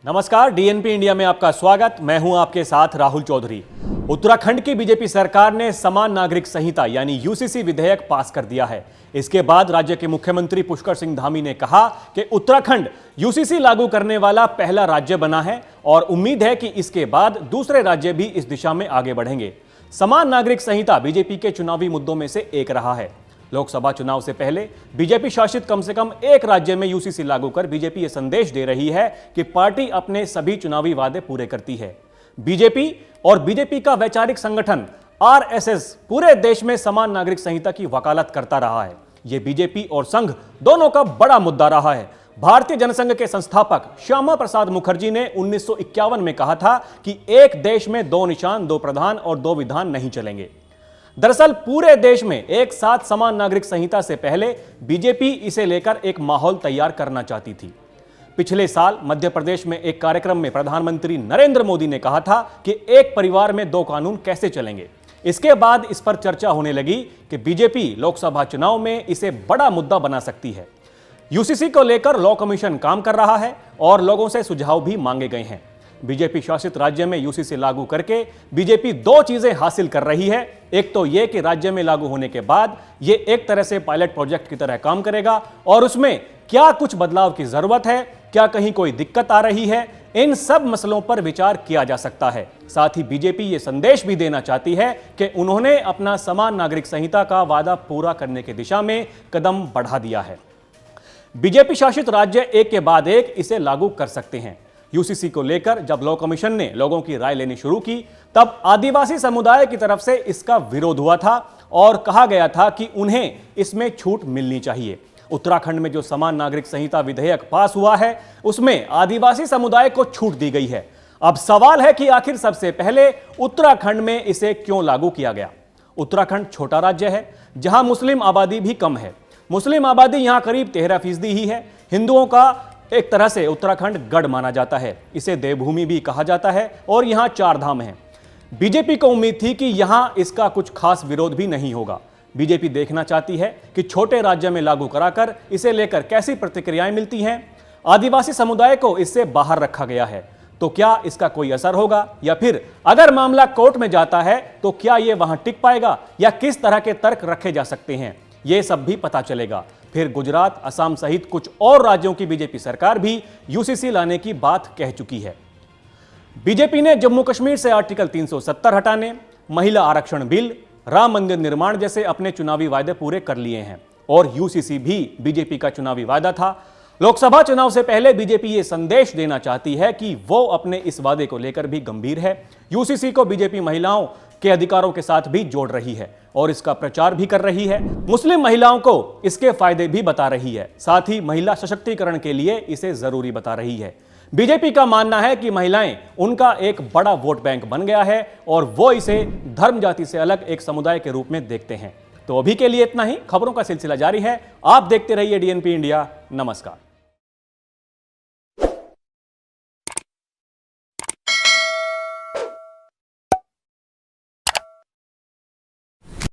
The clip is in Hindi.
नमस्कार, डीएनपी इंडिया में आपका स्वागत। मैं हूं आपके साथ राहुल चौधरी। उत्तराखंड की बीजेपी सरकार ने समान नागरिक संहिता यानी यूसीसी विधेयक पास कर दिया है। इसके बाद राज्य के मुख्यमंत्री पुष्कर सिंह धामी ने कहा कि उत्तराखंड यूसीसी लागू करने वाला पहला राज्य बना है और उम्मीद है कि इसके बाद दूसरे राज्य भी इस दिशा में आगे बढ़ेंगे। समान नागरिक संहिता बीजेपी के चुनावी मुद्दों में से एक रहा है। लोकसभा चुनाव से पहले बीजेपी शासित कम से कम एक राज्य में यूसीसी लागू कर बीजेपी यह संदेश दे रही है कि पार्टी अपने सभी चुनावी वादे पूरे करती है। बीजेपी और बीजेपी का वैचारिक संगठन आरएसएस पूरे देश में समान नागरिक संहिता की वकालत करता रहा है। यह बीजेपी और संघ दोनों का बड़ा मुद्दा रहा है। भारतीय जनसंघ के संस्थापक श्यामा प्रसाद मुखर्जी ने 1951 में कहा था कि एक देश में दो निशान, दो प्रधान और दो विधान नहीं चलेंगे। दरअसल पूरे देश में एक साथ समान नागरिक संहिता से पहले बीजेपी इसे लेकर एक माहौल तैयार करना चाहती थी। पिछले साल मध्य प्रदेश में एक कार्यक्रम में प्रधानमंत्री नरेंद्र मोदी ने कहा था कि एक परिवार में दो कानून कैसे चलेंगे। इसके बाद इस पर चर्चा होने लगी कि बीजेपी लोकसभा चुनाव में इसे बड़ा मुद्दा बना सकती है। यूसीसी को लेकर लॉ कमीशन काम कर रहा है और लोगों से सुझाव भी मांगे गए हैं। बीजेपी शासित राज्य में यूसीसी लागू करके बीजेपी दो चीजें हासिल कर रही है। एक तो यह कि राज्य में लागू होने के बाद यह एक तरह से पायलट प्रोजेक्ट की तरह काम करेगा और उसमें क्या कुछ बदलाव की जरूरत है, क्या कहीं कोई दिक्कत आ रही है, इन सब मसलों पर विचार किया जा सकता है। साथ ही बीजेपी यह संदेश भी देना चाहती है कि उन्होंने अपना समान नागरिक संहिता का वादा पूरा करने की दिशा में कदम बढ़ा दिया है। बीजेपी शासित राज्य एक के बाद एक इसे लागू कर सकते हैं। यूसीसी को लेकर जब लॉ कमीशन ने लोगों की राय लेनी शुरू की तब आदिवासी समुदाय की तरफ से इसका विरोध हुआ था और कहा गया था कि उन्हें इसमें छूट मिलनी चाहिए। उत्तराखंड में जो समान नागरिक संहिता विधेयक पास हुआ है उसमें आदिवासी समुदाय को छूट दी गई है। अब सवाल है कि आखिर सबसे पहले उत्तराखंड में इसे क्यों लागू किया गया। उत्तराखंड छोटा राज्य है जहां मुस्लिम आबादी भी कम है। मुस्लिम आबादी यहां करीब 13% ही है। हिंदुओं का एक तरह से उत्तराखंड गढ़ माना जाता है। इसे देवभूमि भी कहा जाता है और यहां 4 धाम हैं। बीजेपी को उम्मीद थी कि यहां इसका कुछ खास विरोध भी नहीं होगा। बीजेपी देखना चाहती है कि छोटे राज्य में लागू कराकर इसे लेकर कैसी प्रतिक्रियाएं मिलती हैं। आदिवासी समुदाय को इससे बाहर रखा गया है, तो क्या इसका कोई असर होगा या फिर अगर मामला कोर्ट में जाता है तो क्या यह वहां टिक पाएगा या किस तरह के तर्क रखे जा सकते हैं, यह सब भी पता चलेगा। फिर गुजरात, असम सहित कुछ और राज्यों की बीजेपी सरकार भी यूसीसी लाने की बात कह चुकी है। बीजेपी ने जम्मू कश्मीर से आर्टिकल 370 हटाने, महिला आरक्षण बिल, राम मंदिर निर्माण जैसे अपने चुनावी वायदे पूरे कर लिए हैं और यूसीसी भी बीजेपी का चुनावी वादा था। लोकसभा चुनाव से पहले बीजेपी यह संदेश देना चाहती है कि वो अपने इस वादे को लेकर भी गंभीर है। यूसीसी को बीजेपी महिलाओं के अधिकारों के साथ भी जोड़ रही है और इसका प्रचार भी कर रही है। मुस्लिम महिलाओं को इसके फायदे भी बता रही है, साथ ही महिला सशक्तिकरण के लिए इसे जरूरी बता रही है। बीजेपी का मानना है कि महिलाएं उनका एक बड़ा वोट बैंक बन गया है और वो इसे धर्म जाति से अलग एक समुदाय के रूप में देखते हैं। तो अभी के लिए इतना ही। खबरों का सिलसिला जारी है। आप देखते रहिए डीएनपी इंडिया। नमस्कार।